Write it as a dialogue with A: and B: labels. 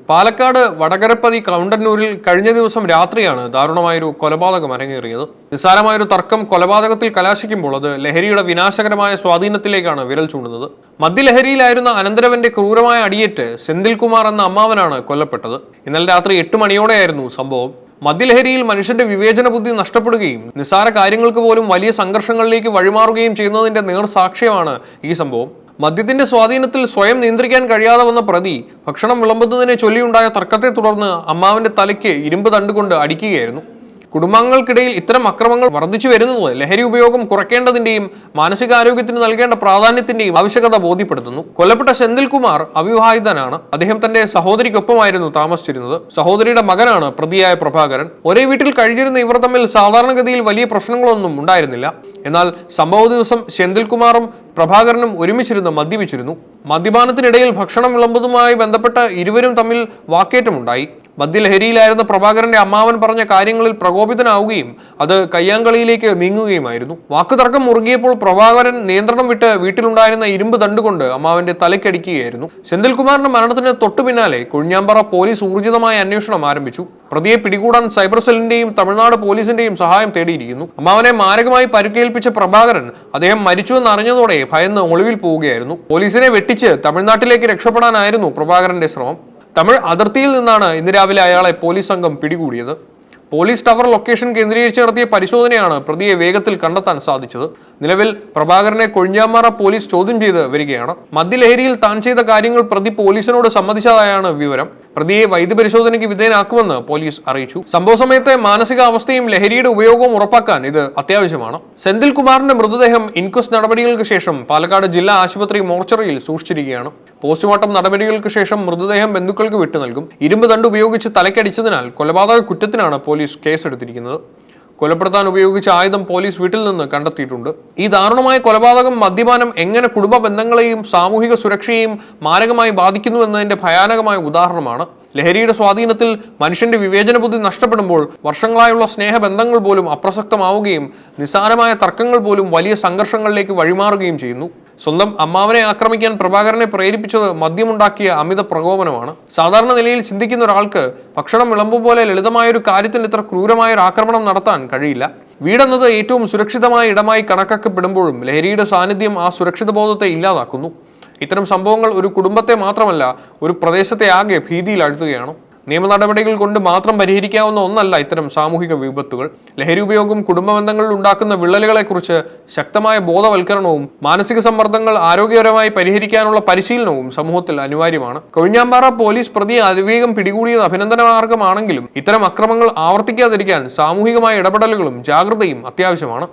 A: പാലക്കാട് വടകരപ്പതി കൗണ്ടന്നൂരിൽ കഴിഞ്ഞ ദിവസം രാത്രിയാണ് ദാരുണമായൊരു കൊലപാതകം അരങ്ങേറിയത്. നിസ്സാരമായൊരു തർക്കം കൊലപാതകത്തിൽ കലാശിക്കുമ്പോൾ അത് ലഹരിയുടെ വിനാശകരമായ സ്വാധീനത്തിലേക്കാണ് വിരൽ ചൂണ്ടുന്നത്. മദ്യലഹരിയിലായിരുന്ന അനന്തരവന്റെ ക്രൂരമായ അടിയേറ്റ് സെന്തിൽകുമാർ എന്ന അമ്മാവനാണ് കൊല്ലപ്പെട്ടത്. ഇന്നലെ രാത്രി 8 മണിയോടെയായിരുന്നു സംഭവം. മദ്യലഹരിയിൽ മനുഷ്യന്റെ വിവേചന ബുദ്ധി നഷ്ടപ്പെടുകയും നിസ്സാര കാര്യങ്ങൾക്ക് പോലും വലിയ സംഘർഷങ്ങളിലേക്ക് വഴിമാറുകയും ചെയ്യുന്നതിന്റെ നേർസാക്ഷ്യമാണ് ഈ സംഭവം. മദ്യത്തിന്റെ സ്വാധീനത്തിൽ സ്വയം നിയന്ത്രിക്കാൻ കഴിയാതെ വന്ന പ്രതി ഭക്ഷണം വിളമ്പുന്നതിനെ ചൊല്ലിയുണ്ടായ തർക്കത്തെ തുടർന്ന് അമ്മാവന്റെ തലയ്ക്ക് ഇരുമ്പ് തണ്ടുകൊണ്ട് അടിക്കുകയായിരുന്നു. കുടുംബാംഗങ്ങൾക്കിടയിൽ ഇത്തരം അക്രമങ്ങൾ വർദ്ധിച്ചു വരുന്നത് ലഹരി ഉപയോഗം കുറയ്ക്കേണ്ടതിന്റെയും മാനസികാരോഗ്യത്തിന് നൽകേണ്ട പ്രാധാന്യത്തിന്റെയും ആവശ്യകത ബോധ്യപ്പെടുത്തുന്നു. കൊല്ലപ്പെട്ട സെന്തിൽകുമാർ അവിവാഹിതനാണ്. അദ്ദേഹം തന്റെ സഹോദരിക്കൊപ്പമായിരുന്നു താമസിച്ചിരുന്നത്. സഹോദരിയുടെ മകനാണ് പ്രതിയായ പ്രഭാകരൻ. ഒരേ വീട്ടിൽ കഴിഞ്ഞിരുന്ന ഇവർ തമ്മിൽ സാധാരണഗതിയിൽ വലിയ പ്രശ്നങ്ങളൊന്നും ഉണ്ടായിരുന്നില്ല. എന്നാൽ സംഭവ ദിവസം സെന്തിൽകുമാറും പ്രഭാകരനും ഒരുമിച്ചിരുന്ന് മദ്യപിച്ചിരുന്നു. മദ്യപാനത്തിനിടയിൽ ഭക്ഷണം വിളമ്പുന്നതുമായി ബന്ധപ്പെട്ട് ഇരുവരും തമ്മിൽ വാക്കേറ്റമുണ്ടായി. മദ്യലഹരിയിലായിരുന്ന പ്രഭാകരന്റെ അമ്മാവൻ പറഞ്ഞ കാര്യങ്ങളിൽ പ്രകോപിതനാവുകയും അത് കയ്യാങ്കളിയിലേക്ക് നീങ്ങുകയുമായിരുന്നു. വാക്കുതർക്കം മുറുകിയപ്പോൾ പ്രഭാകരൻ നിയന്ത്രണം വിട്ട് വീട്ടിലുണ്ടായിരുന്ന ഇരുമ്പ് തണ്ടുകൊണ്ട് അമ്മാവന്റെ തലയ്ക്കടിക്കുകയായിരുന്നു. സെന്തിൽകുമാറിന്റെ മരണത്തിന് തൊട്ടു പിന്നാലെ കൊഴിഞ്ഞാമ്പാറ പോലീസ് ഊർജിതമായ അന്വേഷണം ആരംഭിച്ചു. പ്രതിയെ പിടികൂടാൻ സൈബർ സെല്ലിന്റെയും തമിഴ്നാട് പോലീസിന്റെയും സഹായം തേടിയിരിക്കുന്നു. അമ്മാവനെ മാരകമായി പരിക്കേൽപ്പിച്ച പ്രഭാകരൻ അദ്ദേഹം മരിച്ചുവെന്ന് അറിഞ്ഞതോടെ ഭയന്ന് ഒളിവിൽ പോവുകയായിരുന്നു. പോലീസിനെ വെട്ടിച്ച് തമിഴ്നാട്ടിലേക്ക് രക്ഷപ്പെടാനായിരുന്നു പ്രഭാകരന്റെ ശ്രമം. തമിഴ് അതിർത്തിയിൽ നിന്നാണ് ഇന്ന് രാവിലെ അയാളെ പോലീസ് സംഘം പിടികൂടിയത്. പോലീസ് ടവർ ലൊക്കേഷൻ കേന്ദ്രീകരിച്ച് നടത്തിയ പരിശോധനയാണ് പ്രതിയെ വേഗത്തിൽ കണ്ടെത്താൻ സാധിച്ചത്. നിലവിൽ പ്രഭാകരനെ കൊഴിഞ്ഞാമ്പാറ പോലീസ് ചോദ്യം ചെയ്ത് വരികയാണ്. മദ്യലഹരിയിൽ താൻ ചെയ്ത കാര്യങ്ങൾ പ്രതി പോലീസിനോട് സമ്മതിച്ചതായാണ് വിവരം. പ്രതിയെ വൈദ്യപരിശോധനയ്ക്ക് വിധേയനാക്കുമെന്ന് പോലീസ് അറിയിച്ചു. സംഭവ സമയത്തെ മാനസികാവസ്ഥയും ലഹരിയുടെ ഉപയോഗവും ഉറപ്പാക്കാൻ ഇത് അത്യാവശ്യമാണ്. സെന്തിൽകുമാറിന്റെ മൃതദേഹം ഇൻക്വസ്റ്റ് നടപടികൾക്ക് ശേഷം പാലക്കാട് ജില്ലാ ആശുപത്രി മോർച്ചറിയിൽ സൂക്ഷിച്ചിരിക്കുകയാണ്. പോസ്റ്റ്മോർട്ടം നടപടികൾക്ക് ശേഷം മൃതദേഹം ബന്ധുക്കൾക്ക് വിട്ടു നൽകും. ഇരുമ്പ് തണ്ട് ഉപയോഗിച്ച് തലക്കടിച്ചതിനാൽ കൊലപാതക കുറ്റത്തിനാണ് പോലീസ് കേസെടുത്തിരിക്കുന്നത്. കൊലപ്പെടുത്താൻ ഉപയോഗിച്ച ആയുധം പോലീസ് വീട്ടിൽ നിന്ന് കണ്ടെത്തിയിട്ടുണ്ട്. ഈ ദാരുണമായ കൊലപാതകം മദ്യപാനം എങ്ങനെ കുടുംബ ബന്ധങ്ങളെയും സാമൂഹിക സുരക്ഷയെയും മാരകമായി ബാധിക്കുന്നു എന്നതിന്റെ ഭയാനകമായ ഉദാഹരണമാണ്. ലഹരിയുടെ സ്വാധീനത്തിൽ മനുഷ്യന്റെ വിവേചന ബുദ്ധി നഷ്ടപ്പെടുമ്പോൾ വർഷങ്ങളായുള്ള സ്നേഹബന്ധങ്ങൾ പോലും അപ്രസക്തമാവുകയും നിസ്സാരമായ തർക്കങ്ങൾ പോലും വലിയ സംഘർഷങ്ങളിലേക്ക് വഴിമാറുകയും ചെയ്യുന്നു. സ്വന്തം അമ്മാവനെ ആക്രമിക്കാൻ പ്രഭാകരനെ പ്രേരിപ്പിച്ചത് മദ്യമുണ്ടാക്കിയ അമിത പ്രകോപനമാണ്. സാധാരണ നിലയിൽ ചിന്തിക്കുന്ന ഒരാൾക്ക് ഭക്ഷണം വിളമ്പും പോലെ ലളിതമായൊരു കാര്യത്തിന് ഇത്ര ക്രൂരമായൊരു ആക്രമണം നടത്താൻ കഴിയില്ല. വീടെന്നത് ഏറ്റവും സുരക്ഷിതമായ ഇടമായി കണക്കാക്കപ്പെടുമ്പോഴും ലഹരിയുടെ സാന്നിധ്യം ആ സുരക്ഷിത ബോധത്തെ ഇല്ലാതാക്കുന്നു. ഇത്തരം സംഭവങ്ങൾ ഒരു കുടുംബത്തെ മാത്രമല്ല, ഒരു പ്രദേശത്തെ ആകെ ഭീതിയിലാഴ്ത്തുകയാണ്. നിയമ നടപടികൾ കൊണ്ട് മാത്രം പരിഹരിക്കാവുന്ന ഒന്നല്ല ഇത്തരം സാമൂഹിക വിപത്തുകൾ. ലഹരി ഉപയോഗം കുടുംബ ബന്ധങ്ങളിൽ ഉണ്ടാക്കുന്ന വിള്ളലുകളെക്കുറിച്ച് ശക്തമായ ബോധവൽക്കരണവും മാനസിക സമ്മർദ്ദങ്ങൾ ആരോഗ്യപരമായി പരിഹരിക്കാനുള്ള പരിശീലനവും സമൂഹത്തിൽ അനിവാര്യമാണ്. കൊഴിഞ്ഞാമ്പാറ പോലീസ് പ്രതിയെ അതിവേഗം പിടികൂടിയത് അഭിനന്ദനാർഹമാണെങ്കിലും ഇത്തരം അക്രമങ്ങൾ ആവർത്തിക്കാതിരിക്കാൻ സാമൂഹികമായ ഇടപെടലുകളും ജാഗ്രതയും അത്യാവശ്യമാണ്.